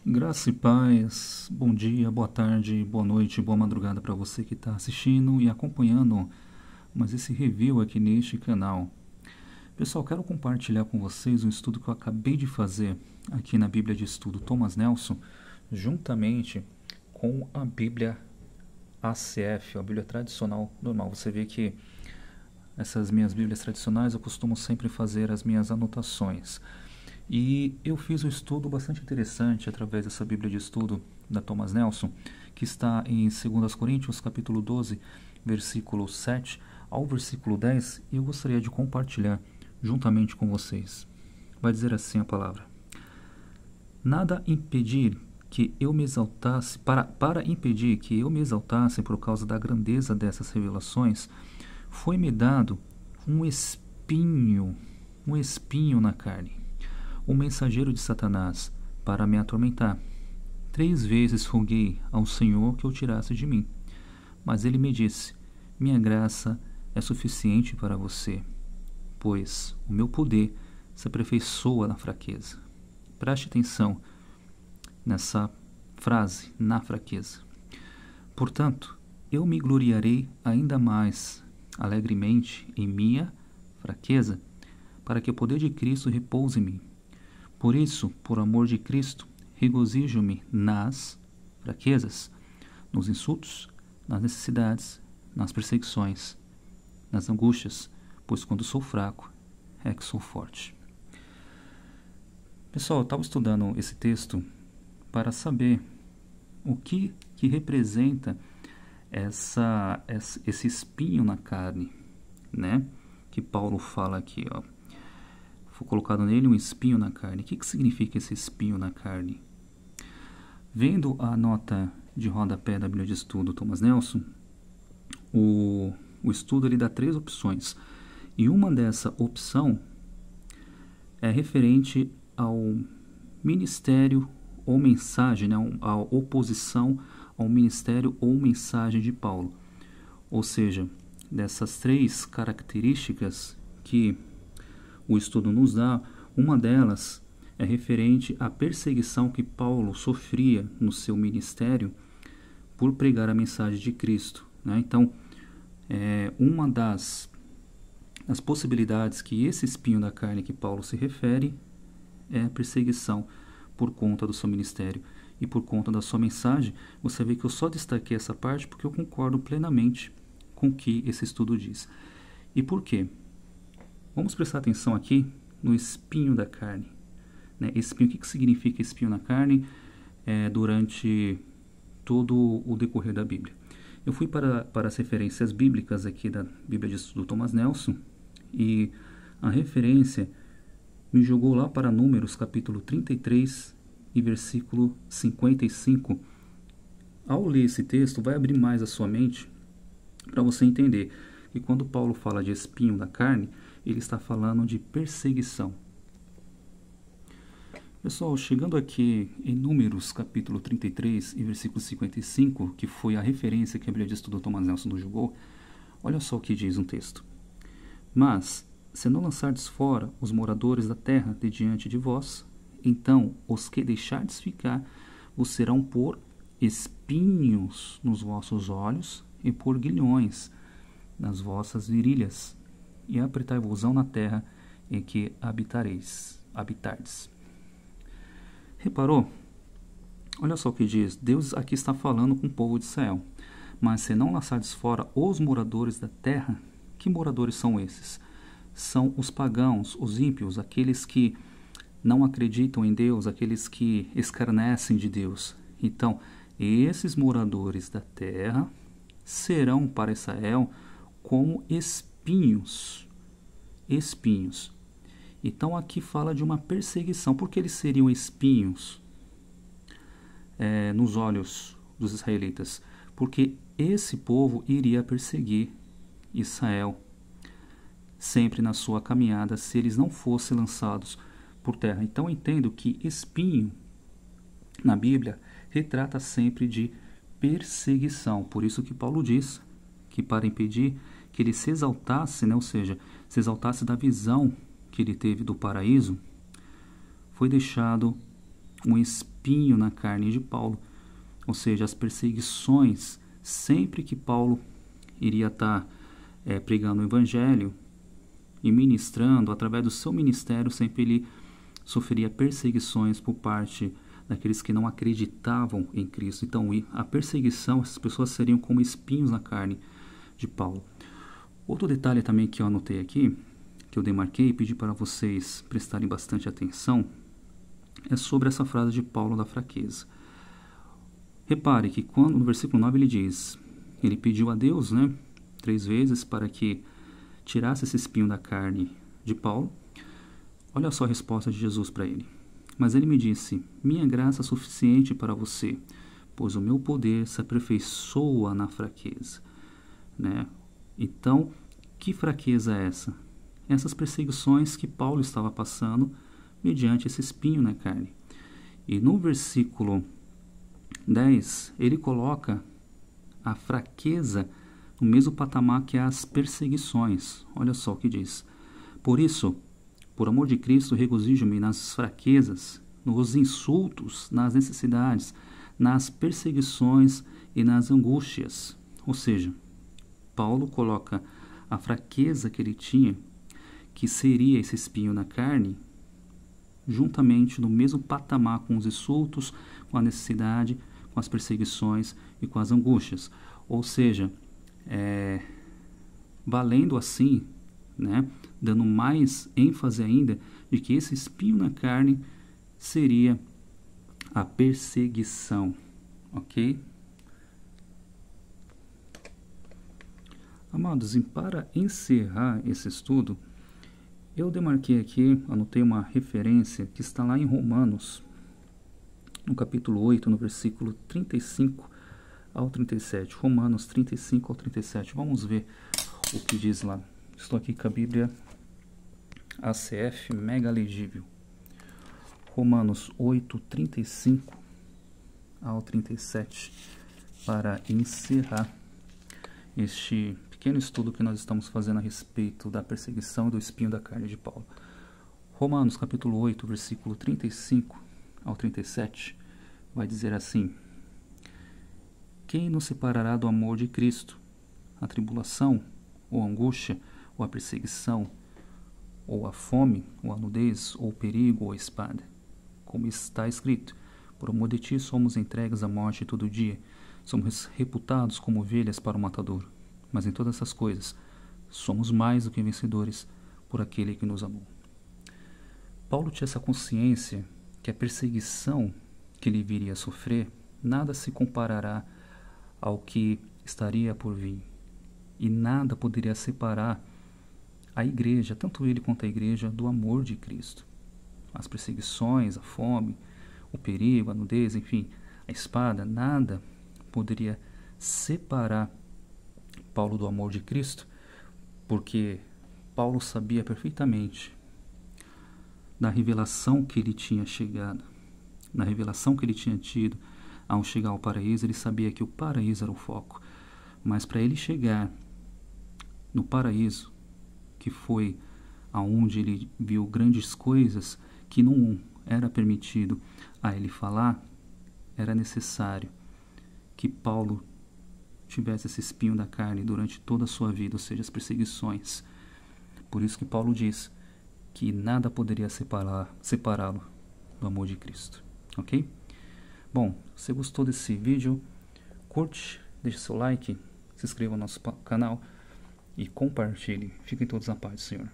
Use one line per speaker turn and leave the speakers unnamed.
Graça e paz, bom dia, boa tarde, boa noite, boa madrugada para você que está assistindo e acompanhando mais esse review aqui neste canal. Pessoal, quero compartilhar com vocês um estudo que eu acabei de fazer aqui na Bíblia de Estudo Thomas Nelson, juntamente com a Bíblia ACF, a Bíblia tradicional normal. Você vê que essas minhas Bíblias tradicionais eu costumo sempre fazer as minhas anotações. E eu fiz um estudo bastante interessante através dessa Bíblia de Estudo da Thomas Nelson, que está em 2 Coríntios, capítulo 12, versículo 7 ao versículo 10, e eu gostaria de compartilhar juntamente com vocês. Vai dizer assim a palavra: Nada impedir que eu me exaltasse, para impedir que eu me exaltasse por causa da grandeza dessas revelações, foi-me dado um espinho na carne, um mensageiro de Satanás, para me atormentar. 3 vezes roguei ao Senhor que o tirasse de mim. Mas ele me disse: minha graça é suficiente para você, pois o meu poder se aperfeiçoa na fraqueza. Preste atenção nessa frase, na fraqueza. Portanto, eu me gloriarei ainda mais alegremente em minha fraqueza, para que o poder de Cristo repouse em mim. Por isso, por amor de Cristo, regozijo-me nas fraquezas, nos insultos, nas necessidades, nas perseguições, nas angústias, pois quando sou fraco, é que sou forte. Pessoal, eu estava estudando esse texto para saber o que representa esse espinho na carne, né? Que Paulo fala aqui, ó. Foi colocado nele um espinho na carne. O que significa esse espinho na carne? Vendo a nota de rodapé da Bíblia de Estudo Thomas Nelson, o estudo ele dá 3 opções. E uma dessa opção é referente ao ministério ou mensagem, né, a oposição ao ministério ou mensagem de Paulo. Ou seja, dessas 3 características que o estudo nos dá, uma delas é referente à perseguição que Paulo sofria no seu ministério por pregar a mensagem de Cristo, né? Então, uma das possibilidades que esse espinho da carne que Paulo se refere é a perseguição por conta do seu ministério e por conta da sua mensagem. Você vê que eu só destaquei essa parte porque eu concordo plenamente com o que esse estudo diz. E por quê? Vamos prestar atenção aqui no espinho da carne, né? Espinho, o que significa espinho na carne durante todo o decorrer da Bíblia? Eu fui para as referências bíblicas aqui da Bíblia de Estudo Thomas Nelson, e a referência me jogou lá para Números capítulo 33 e versículo 55. Ao ler esse texto, vai abrir mais a sua mente para você entender que quando Paulo fala de espinho da carne, ele está falando de perseguição. Pessoal, chegando aqui em Números capítulo 33 e versículo 55, que foi a referência que a Bíblia de Estudo Thomas Nelson nos jogou, olha só o que diz um texto. Mas, se não lançardes fora os moradores da terra de diante de vós, então os que deixardes ficar vos serão por espinhos nos vossos olhos e por guilhões nas vossas virilhas, e apertai-vos-ão na terra em que habitardes. Reparou? Olha só o que diz. Deus aqui está falando com o povo de Israel. Mas se não lançardes fora os moradores da terra, que moradores são esses? São os pagãos, os ímpios, aqueles que não acreditam em Deus, aqueles que escarnecem de Deus. Então, esses moradores da terra serão para Israel como espinhos. Então aqui fala de uma perseguição. Por que eles seriam espinhos nos olhos dos israelitas? Porque esse povo iria perseguir Israel sempre na sua caminhada, se eles não fossem lançados por terra. Então eu entendo que espinho na Bíblia retrata sempre de perseguição. Por isso que Paulo diz que para impedir que ele se exaltasse, né, ou seja, se exaltasse da visão que ele teve do paraíso, foi deixado um espinho na carne de Paulo, ou seja, as perseguições, sempre que Paulo iria estar pregando o evangelho e ministrando, através do seu ministério, sempre ele sofreria perseguições por parte daqueles que não acreditavam em Cristo. Então, a perseguição, essas pessoas seriam como espinhos na carne de Paulo. Outro detalhe também que eu anotei aqui, que eu demarquei e pedi para vocês prestarem bastante atenção, é sobre essa frase de Paulo da fraqueza. Repare que quando no versículo 9 ele diz, ele pediu a Deus, 3 vezes para que tirasse esse espinho da carne de Paulo. Olha só a resposta de Jesus para ele. Mas ele me disse, minha graça é suficiente para você, pois o meu poder se aperfeiçoa na fraqueza. Então, que fraqueza é essa? Essas perseguições que Paulo estava passando mediante esse espinho na carne. E no versículo 10, ele coloca a fraqueza no mesmo patamar que as perseguições. Olha só o que diz. Por isso, por amor de Cristo, regozijo-me nas fraquezas, nos insultos, nas necessidades, nas perseguições e nas angústias. Ou seja, Paulo coloca a fraqueza que ele tinha, que seria esse espinho na carne, juntamente no mesmo patamar com os insultos, com a necessidade, com as perseguições e com as angústias. Ou seja, valendo assim, dando mais ênfase ainda de que esse espinho na carne seria a perseguição, ok? Amados, e para encerrar esse estudo, eu demarquei aqui, anotei uma referência que está lá em Romanos, no capítulo 8, no versículo 35 ao 37. Romanos 35 ao 37. Vamos ver o que diz lá. Estou aqui com a Bíblia ACF mega legível. Romanos 8, 35 ao 37. Para encerrar este pequeno estudo que nós estamos fazendo a respeito da perseguição e do espinho da carne de Paulo. Romanos capítulo 8, versículo 35 ao 37, vai dizer assim: quem nos separará do amor de Cristo? A tribulação, ou a angústia, ou a perseguição, ou a fome, ou a nudez, ou o perigo, ou a espada? Como está escrito, por amor de ti somos entregues à morte todo dia, somos reputados como ovelhas para o matadouro. Mas em todas essas coisas, somos mais do que vencedores por aquele que nos amou. Paulo tinha essa consciência que a perseguição que ele viria a sofrer, nada se comparará ao que estaria por vir. E nada poderia separar a igreja, tanto ele quanto a igreja, do amor de Cristo. As perseguições, a fome, o perigo, a nudez, enfim, a espada, nada poderia separar Paulo do amor de Cristo, porque Paulo sabia perfeitamente da revelação que ele tinha chegado, na revelação que ele tinha tido ao chegar ao paraíso. Ele sabia que o paraíso era o foco, mas para ele chegar no paraíso, que foi aonde ele viu grandes coisas que não era permitido a ele falar, era necessário que Paulo tivesse esse espinho da carne durante toda a sua vida, ou seja, as perseguições. Por isso que Paulo diz que nada poderia separá-lo do amor de Cristo, ok? Bom, se você gostou desse vídeo, curte, deixe seu like, se inscreva no nosso canal e compartilhe. Fiquem todos na paz do Senhor.